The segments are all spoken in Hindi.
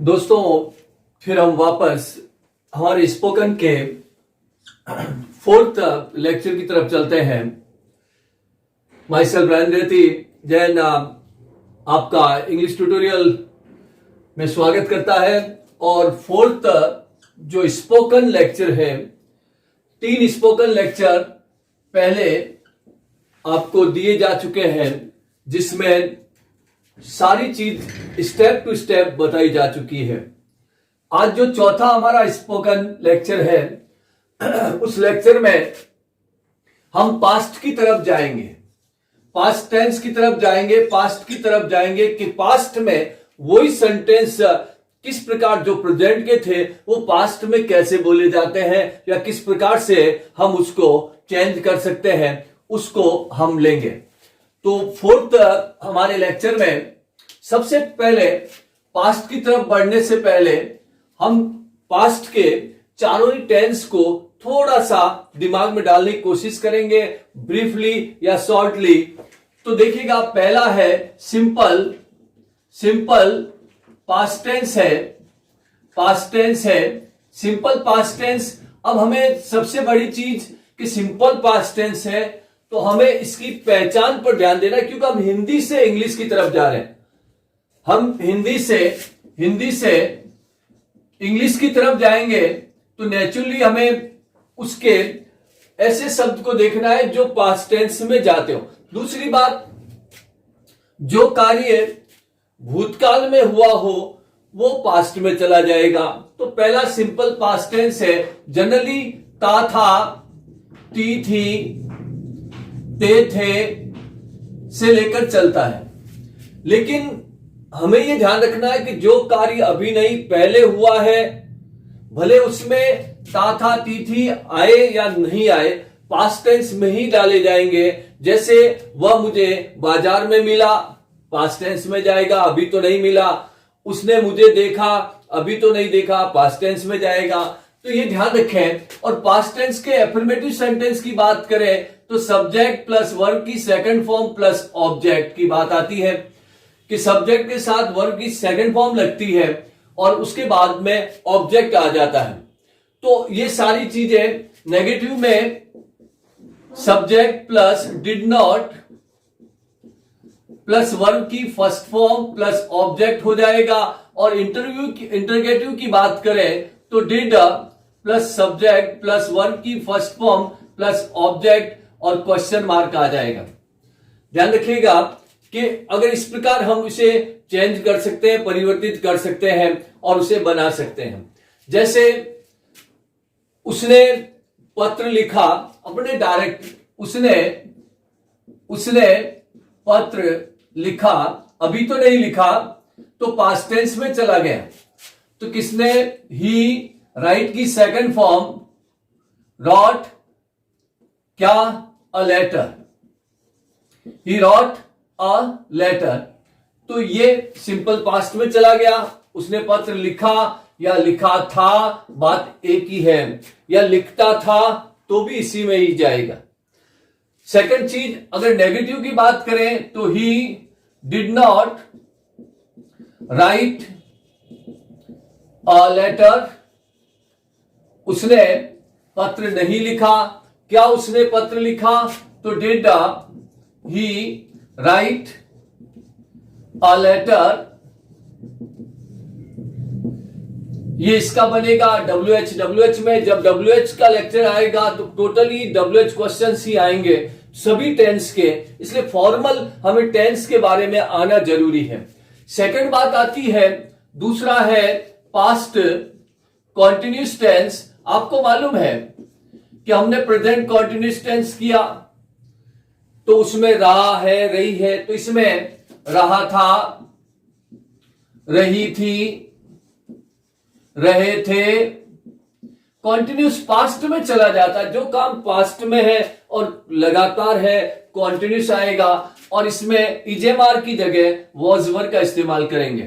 दोस्तों, फिर हम वापस हमारे स्पोकन के 4th लेक्चर की तरफ चलते हैं। माई सेल्फ ब्रायन रेती जैन आपका इंग्लिश ट्यूटोरियल में स्वागत करता है। और 4th जो स्पोकन लेक्चर है, 3 स्पोकन लेक्चर पहले आपको दिए जा चुके हैं, जिसमें सारी चीज स्टेप टू स्टेप बताई जा चुकी है। आज जो चौथा हमारा स्पोकन लेक्चर है, उस लेक्चर में हम पास्ट की तरफ जाएंगे, पास्ट टेंस की तरफ जाएंगे, पास्ट की तरफ जाएंगे कि पास्ट में वही सेंटेंस किस प्रकार जो प्रेजेंट के थे वो पास्ट में कैसे बोले जाते हैं, या किस प्रकार से हम उसको चेंज कर सकते हैं, उसको हम लेंगे। तो 4th हमारे लेक्चर में सबसे पहले पास्ट की तरफ बढ़ने से पहले हम पास्ट के चारों ही टेंस को थोड़ा सा दिमाग में डालने की कोशिश करेंगे, ब्रीफली या शॉर्टली। तो देखिएगा, पहला है सिंपल। सिंपल पास्ट टेंस है, पास्ट टेंस है, सिंपल पास्ट टेंस। अब हमें सबसे बड़ी चीज कि सिंपल पास्ट टेंस है, तो हमें इसकी पहचान पर ध्यान देना, क्योंकि हम हिंदी से इंग्लिश की तरफ जा रहे हैं। हम हिंदी से इंग्लिश की तरफ जाएंगे तो नेचुरली हमें उसके ऐसे शब्द को देखना है जो पास्ट टेंस में जाते हो। दूसरी बात, जो कार्य भूतकाल में हुआ हो वो पास्ट में चला जाएगा। तो पहला सिंपल पास्ट टेंस है, जनरली ता था, ती थी, ते थे से लेकर चलता है। लेकिन हमें यह ध्यान रखना है कि जो कार्य अभी नहीं पहले हुआ है, भले उसमें ता था ती थी आए या नहीं आए, पास्ट टेंस में ही डाले जाएंगे। जैसे वह मुझे बाजार में मिला, पास्ट टेंस में जाएगा, अभी तो नहीं मिला। उसने मुझे देखा, अभी तो नहीं देखा, पास्ट टेंस में जाएगा। तो ये ध्यान रखें। और पास्ट टेंस के एफर्मेटिव सेंटेंस की बात करें तो सब्जेक्ट प्लस वर्ब की सेकंड फॉर्म प्लस ऑब्जेक्ट की बात आती है, कि सब्जेक्ट के साथ वर्ब की सेकंड फॉर्म लगती है और उसके बाद में ऑब्जेक्ट आ जाता है। तो ये सारी चीजें नेगेटिव में subject plus did not plus verb की फर्स्ट फॉर्म प्लस ऑब्जेक्ट हो जाएगा। और इंटरगेटिव की बात करें तो did plus subject plus verb की फर्स्ट फॉर्म प्लस ऑब्जेक्ट और क्वेश्चन मार्क आ जाएगा। ध्यान रखिएगा कि अगर इस प्रकार हम उसे चेंज कर सकते हैं, परिवर्तित कर सकते हैं और उसे बना सकते हैं। जैसे उसने पत्र लिखा, अपने डायरेक्ट उसने पत्र लिखा, अभी तो नहीं लिखा, तो पास्ट टेंस में चला गया। तो किसने, ही राइट की सेकंड फॉर्म रॉट क्या, a letter, he wrote a letter. तो ये सिंपल पास्ट में चला गया। उसने पत्र लिखा या लिखा था, बात एक ही है, या लिखता था तो भी इसी में ही जाएगा। सेकंड चीज, अगर नेगेटिव की बात करें तो he did not write a letter, उसने पत्र नहीं लिखा। क्या उसने पत्र लिखा, तो did he write a letter. ये इसका बनेगा WH में। जब WH का लेक्चर आएगा तो टोटली WH क्वेश्चंस ही आएंगे सभी टेंस के, इसलिए फॉर्मल हमें टेंस के बारे में आना जरूरी है। सेकंड बात आती है, दूसरा है पास्ट कॉन्टिन्यूस टेंस। आपको मालूम है कि हमने प्रेजेंट कॉन्टिन्यूस टेंस किया तो उसमें रहा है, रही है, तो इसमें रहा था, रही थी, रहे थे। कॉन्टिन्यूस पास्ट में चला जाता है। जो काम पास्ट में है और लगातार है, कॉन्टिन्यूस आएगा। और इसमें इजेमार की जगह वॉज वर का इस्तेमाल करेंगे।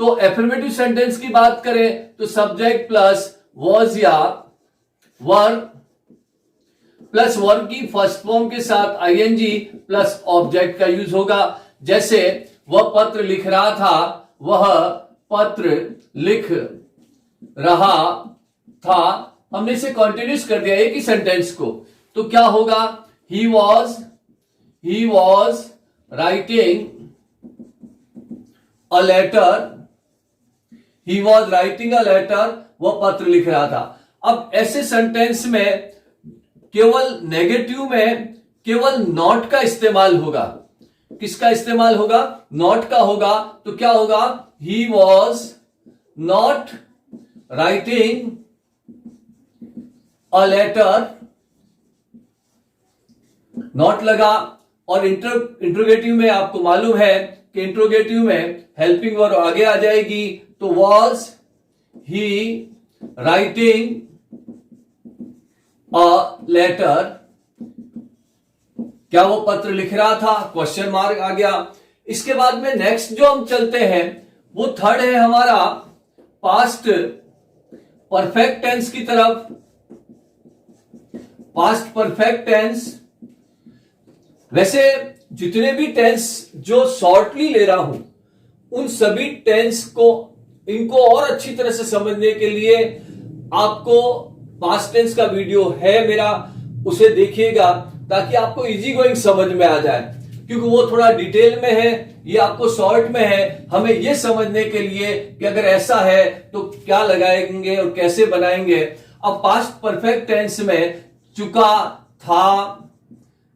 तो एफर्मेटिव सेंटेंस की बात करें तो सब्जेक्ट प्लस वॉज या वर प्लस वर्ब की फर्स्ट फॉर्म के साथ आईएनजी प्लस ऑब्जेक्ट का यूज होगा। जैसे वह पत्र लिख रहा था, वह पत्र लिख रहा था, हमने इसे कंटिन्यूस कर दिया एक ही सेंटेंस को, तो क्या होगा? He was writing a letter, he was writing a letter, वह पत्र लिख रहा था। अब ऐसे सेंटेंस में केवल नेगेटिव में केवल नॉट का इस्तेमाल होगा। किसका इस्तेमाल होगा? नॉट का होगा। तो क्या होगा? He was not writing a letter, not लगा। और इंट्रोगेटिव में आपको मालूम है कि इंट्रोगेटिव में हेल्पिंग वर्ब आगे आ जाएगी, तो was he writing a letter, क्या वो पत्र लिख रहा था? क्वेश्चन मार्क आ गया। इसके बाद में नेक्स्ट जो हम चलते हैं वो थर्ड है हमारा पास्ट परफेक्ट टेंस की तरफ। पास्ट परफेक्ट टेंस, वैसे जितने भी टेंस जो शॉर्टली ले रहा हूं उन सभी टेंस को, इनको और अच्छी तरह से समझने के लिए आपको पास्ट टेंस का वीडियो है मेरा, उसे देखिएगा ताकि आपको इजी गोइंग समझ में आ जाए, क्योंकि वो थोड़ा डिटेल में है, ये आपको शॉर्ट में है। हमें ये समझने के लिए कि अगर ऐसा है तो क्या लगाएंगे और कैसे बनाएंगे। अब पास्ट परफेक्ट टेंस में चुका था,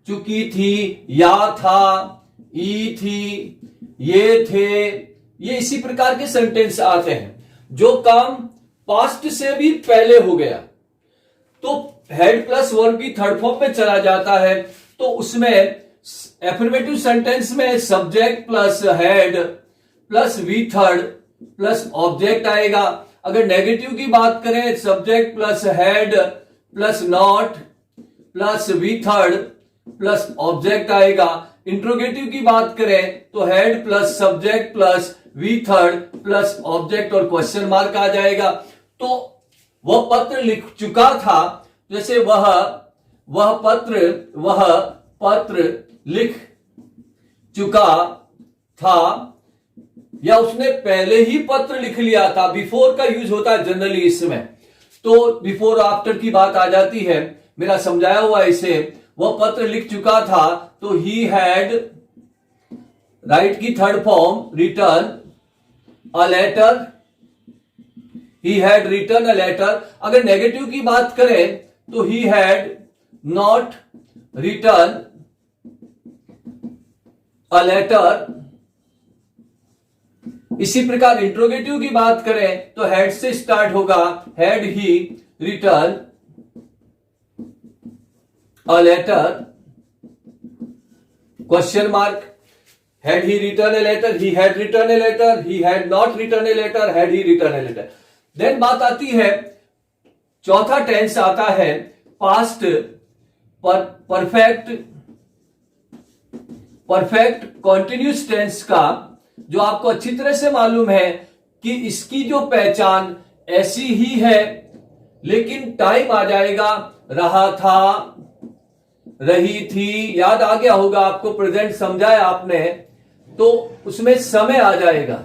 चुकी थी, या था, ई थी, ये थे, ये इसी प्रकार के सेंटेंस आते हैं। जो काम पास्ट से भी पहले हो गया तो हेड प्लस वर्ब की थर्ड फॉर्म में चला जाता है, तो उसमें एफर्मेटिव सेंटेंस में subject plus had plus V third plus object आएगा। अगर नेगेटिव की बात करें, subject plus had plus not plus V third plus object आएगा। इंट्रोगेटिव की बात करें तो had plus subject plus V third plus object और क्वेश्चन मार्क आ जाएगा। तो वह पत्र लिख चुका था, जैसे वह पत्र लिख चुका था, या उसने पहले ही पत्र लिख लिया था। बिफोर का यूज होता है जनरली इसमें, तो बिफोर आफ्टर की बात आ जाती है, मेरा समझाया हुआ इसे। वह पत्र लिख चुका था तो ही हैड, राइट की third form written a letter, he had written a letter. अगर नेगेटिव की बात करें तो he had not written a letter. इसी प्रकार इंट्रोगेटिव की बात करें तो हैड से स्टार्ट होगा, had he written a letter, question mark. Had he written a letter, he had written a letter, he had not written a letter, had he written a letter. Then बात आती है, चौथा टेंस आता है पास्ट परफेक्ट कॉन्टिन्यूस टेंस का, जो आपको अच्छी तरह से मालूम है कि इसकी जो पहचान ऐसी ही है, लेकिन टाइम आ जाएगा। रहा था, रही थी, याद आ गया होगा आपको, प्रेजेंट समझाया आपने, तो उसमें समय आ जाएगा।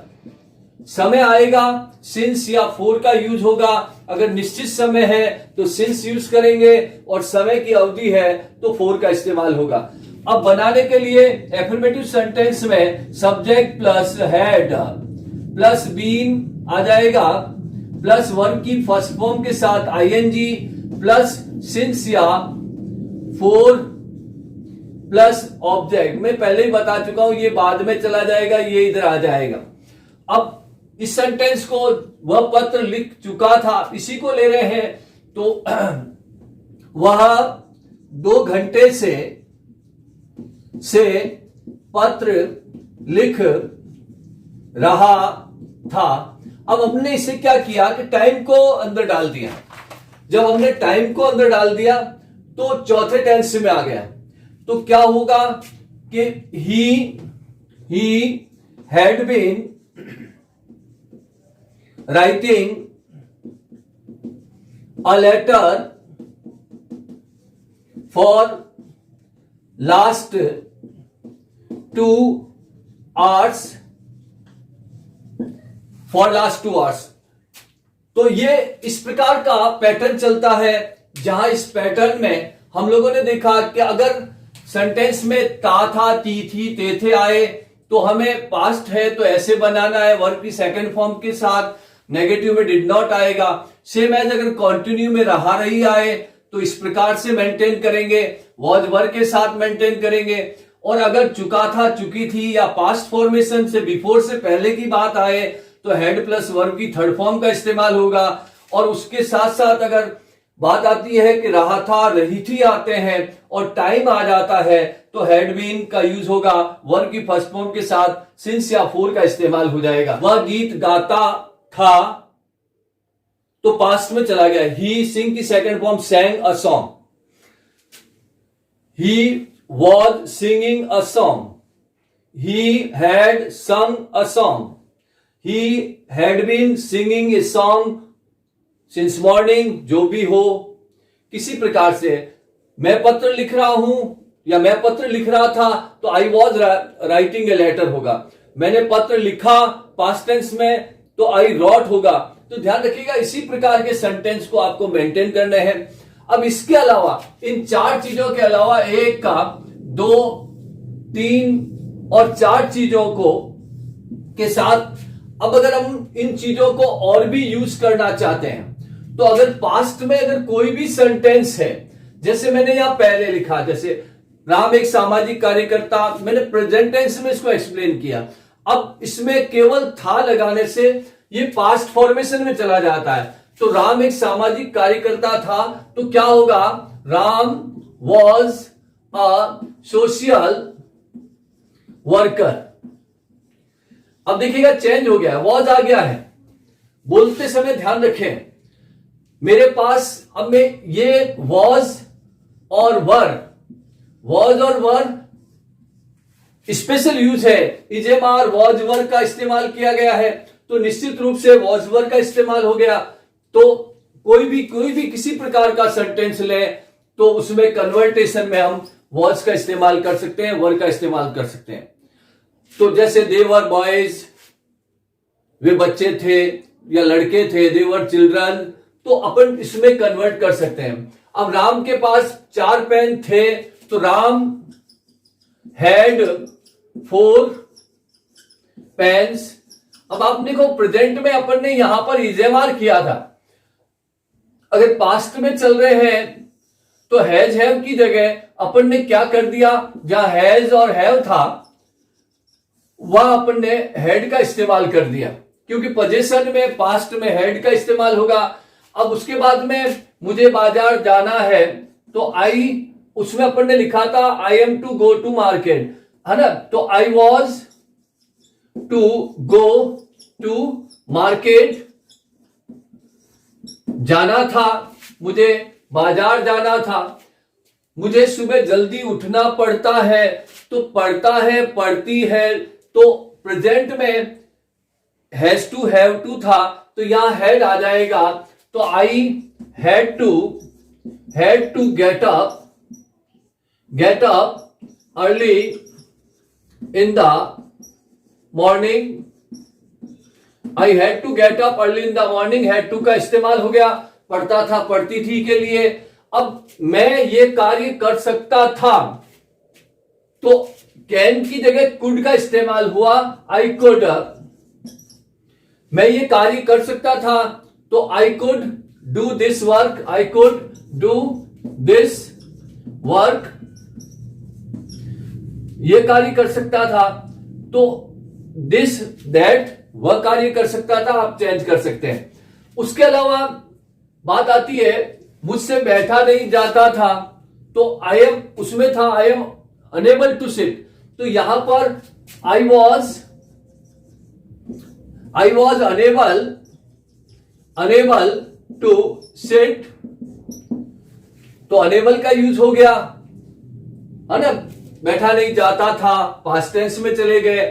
समय आएगा, सिंस या फोर का यूज होगा। अगर निश्चित समय है तो सिंस यूज करेंगे, और समय की अवधि है तो फोर का इस्तेमाल होगा। अब बनाने के लिए एफर्मेटिव सेंटेंस में subject plus had plus been आ जाएगा, प्लस वर्ब की फर्स्ट फॉर्म के साथ आईएनजी प्लस सिंस या फोर प्लस ऑब्जेक्ट। मैं पहले ही बता चुका हूं, ये बाद में चला जाएगा, ये इधर आ जाएगा। अब इस सेंटेंस को वह पत्र लिख चुका था, इसी को ले रहे हैं, तो वह 2 घंटे से पत्र लिख रहा था। अब हमने इसे क्या किया कि टाइम को अंदर डाल दिया। जब हमने टाइम को अंदर डाल दिया तो चौथे टेंस में आ गया, तो क्या होगा कि he had been writing a letter for last 2 hours, तो ये इस प्रकार का पैटर्न चलता है, जहां इस पैटर्न में हम लोगों ने देखा कि अगर सेंटेंस में ता था, ती थी, ते थे आए तो हमें पास्ट है तो ऐसे बनाना है वर्ब की सेकंड फॉर्म के साथ, नेगेटिव में डिड नॉट आएगा। सेम एज अगर कंटिन्यू में रहा रही आए तो इस प्रकार से मेंटेन करेंगे, वॉज वर के साथ मेंटेन करेंगे। और अगर चुका था, चुकी थी या पास्ट फॉर्मेशन से बिफोर से पहले की बात आए तो हेड प्लस वर्ब की थर्ड फॉर्म का इस्तेमाल होगा। और उसके साथ साथ अगर बात आती है कि रहा था, रही थी आते हैं और टाइम आ जाता है तो हैड बीन का यूज होगा, वर्ब की फर्स्ट फॉर्म के साथ सिंस या फोर का इस्तेमाल हो जाएगा। वह गीत गाता था तो पास्ट में चला गया, ही सिंग की second form sang a song, he was singing a song, he had sung a song, he had been singing a song since morning, जो भी हो। किसी प्रकार से मैं पत्र लिख रहा हूं या मैं पत्र लिख रहा था तो I was writing a letter होगा, मैंने पत्र लिखा पास्ट टेंस में तो आई रॉट होगा। तो ध्यान रखिएगा इसी प्रकार के सेंटेंस को आपको मेंटेन करने हैं। अब इसके अलावा इन चार चीजों के अलावा एक का दो, तीन और चार चीजों को के साथ अब अगर हम इन चीजों को और भी यूज करना चाहते हैं तो अगर पास्ट में अगर कोई भी सेंटेंस है, जैसे मैंने यहां पहले लिखा, जैसे राम एक सामाजिक कार्यकर्ता, मैंने प्रेजेंट टेंस में इसको एक्सप्लेन किया। अब इसमें केवल था लगाने से ये पास्ट फॉर्मेशन में चला जाता है। तो राम एक सामाजिक कार्यकर्ता था तो क्या होगा, Ram was a social worker. अब देखिएगा चेंज हो गया, वॉज आ गया है। बोलते समय ध्यान रखें मेरे पास अब में ये वॉज और वर स्पेशल यूज है, इजेमार वॉज वर का इस्तेमाल किया गया है तो निश्चित रूप से वॉज वर का इस्तेमाल हो गया। तो कोई भी किसी प्रकार का सेंटेंस ले तो उसमें कन्वर्टेशन में हम वॉज का इस्तेमाल कर सकते हैं, वर का इस्तेमाल कर सकते हैं। तो जैसे दे वर बॉयज, वे बच्चे थे या लड़के थे, दे वर चिल्ड्रन, तो अपन इसमें कन्वर्ट कर सकते हैं। अब राम के पास 4 पेन थे तो राम हैड 4 पेन्स। अब आप देखो प्रेजेंट में अपन ने यहां पर इजेमार किया था, अगर पास्ट में चल रहे हैं तो हैज हैव की जगह अपन ने क्या कर दिया, जहां हैज और हैव था वह अपन ने हैड का इस्तेमाल कर दिया, क्योंकि पोजीशन में पास्ट में हैड का इस्तेमाल होगा। अब उसके बाद में मुझे बाजार जाना है तो आई, उसमें अपन ने लिखा था I am to go to market, है ना, तो I was to go to market, जाना था, मुझे बाजार जाना था। मुझे सुबह जल्दी उठना पड़ता है तो पढ़ता है, पढ़ती है, तो प्रेजेंट में हैज टू हैव टू था तो यहां हैड आ जाएगा। तो I had to get up early in the morning, I had to get up early in the morning, had to का इस्तेमाल हो गया पढ़ता था, पढ़ती थी के लिए। अब मैं ये कार्य कर सकता था तो कैन की जगह कुड का इस्तेमाल हुआ, आई कुड, मैं ये कार्य कर सकता था तो I could do this work, I could do this work, ये कार्य कर सकता था। तो दिस दैट वह कार्य कर सकता था, आप चेंज कर सकते हैं। उसके अलावा बात आती है मुझसे बैठा नहीं जाता था तो आई एम, उसमें था I am unable to sit, तो यहां पर I was unable to sit, तो अनेबल का यूज हो गया, है ना, बैठा नहीं जाता था, पास्ट टेंस में चले गए।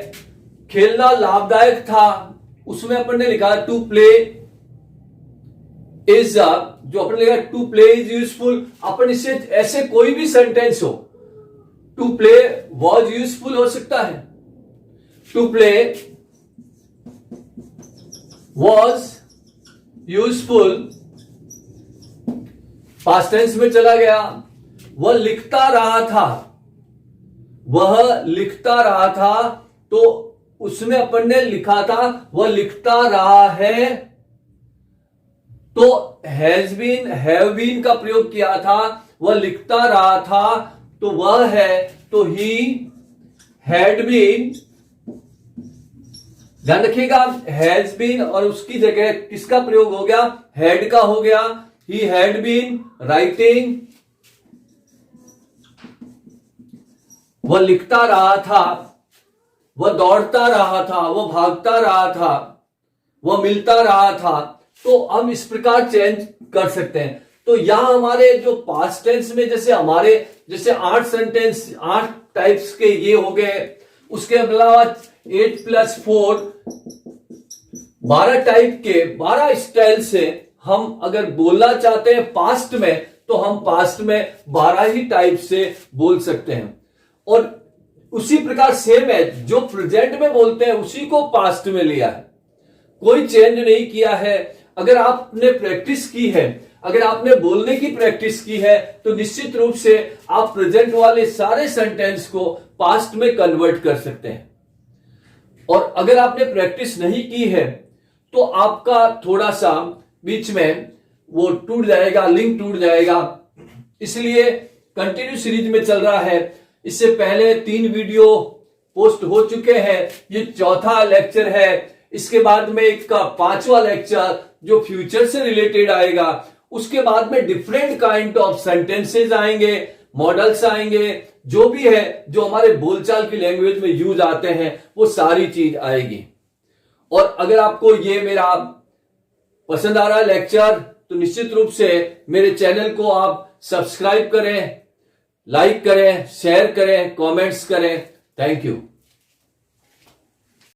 खेलना लाभदायक था, उसमें अपन ने लिखा टू प्ले इज, जो अपन ने लिखा टू प्ले इज यूजफुल, अपन इससे ऐसे कोई भी सेंटेंस हो, टू प्ले वॉज यूजफुल हो सकता है, to play was useful past tense में चला गया। वह लिखता रहा था, वह लिखता रहा था, तो उसमें अपन ने लिखा था वह लिखता रहा है, तो हैज बीन हैव बीन का प्रयोग किया था। वह लिखता रहा था तो वह है, तो ही हैड बीन। ध्यान रखिएगा, हैज बीन और उसकी जगह किसका प्रयोग हो गया, हैड का हो गया। ही हैड बीन राइटिंग, वह लिखता रहा था, वह दौड़ता रहा था, वह भागता रहा था, वह मिलता रहा था। तो हम इस प्रकार चेंज कर सकते हैं। तो यहां हमारे जो पास्ट टेंस में जैसे 8 सेंटेंस 8 टाइप्स के ये हो गए, उसके अलावा 8 + 4 12 टाइप के 12 स्टाइल से हम अगर बोलना चाहते हैं पास्ट में, तो हम पास्ट में 12 ही टाइप से बोल सकते हैं। और उसी प्रकार सेम है, जो प्रेजेंट में बोलते हैं उसी को पास्ट में लिया है, कोई चेंज नहीं किया है। अगर आपने प्रैक्टिस की है, अगर आपने बोलने की प्रैक्टिस की है, तो निश्चित रूप से आप प्रेजेंट वाले सारे सेंटेंस को पास्ट में कन्वर्ट कर सकते हैं। और अगर आपने प्रैक्टिस नहीं की है, तो आपका थोड़ा सा बीच में वो टूट जाएगा, लिंक टूट जाएगा। इसलिए कंटिन्यू सीरीज में चल रहा है। इससे पहले 3 वीडियो पोस्ट हो चुके हैं, ये चौथा लेक्चर है। इसके बाद में एक का 5वां लेक्चर जो फ्यूचर से रिलेटेड आएगा। उसके बाद में डिफरेंट काइंड ऑफ सेंटेंसेस आएंगे, मॉडल्स आएंगे, जो भी है जो हमारे बोलचाल की लैंग्वेज में यूज आते हैं, वो सारी चीज आएगी। और अगर आपको ये मेरा पसंद आ रहा है लेक्चर, तो निश्चित रूप से मेरे चैनल को आप सब्सक्राइब करें, लाइक करें, शेयर करें, कमेंट्स करें। Thank you.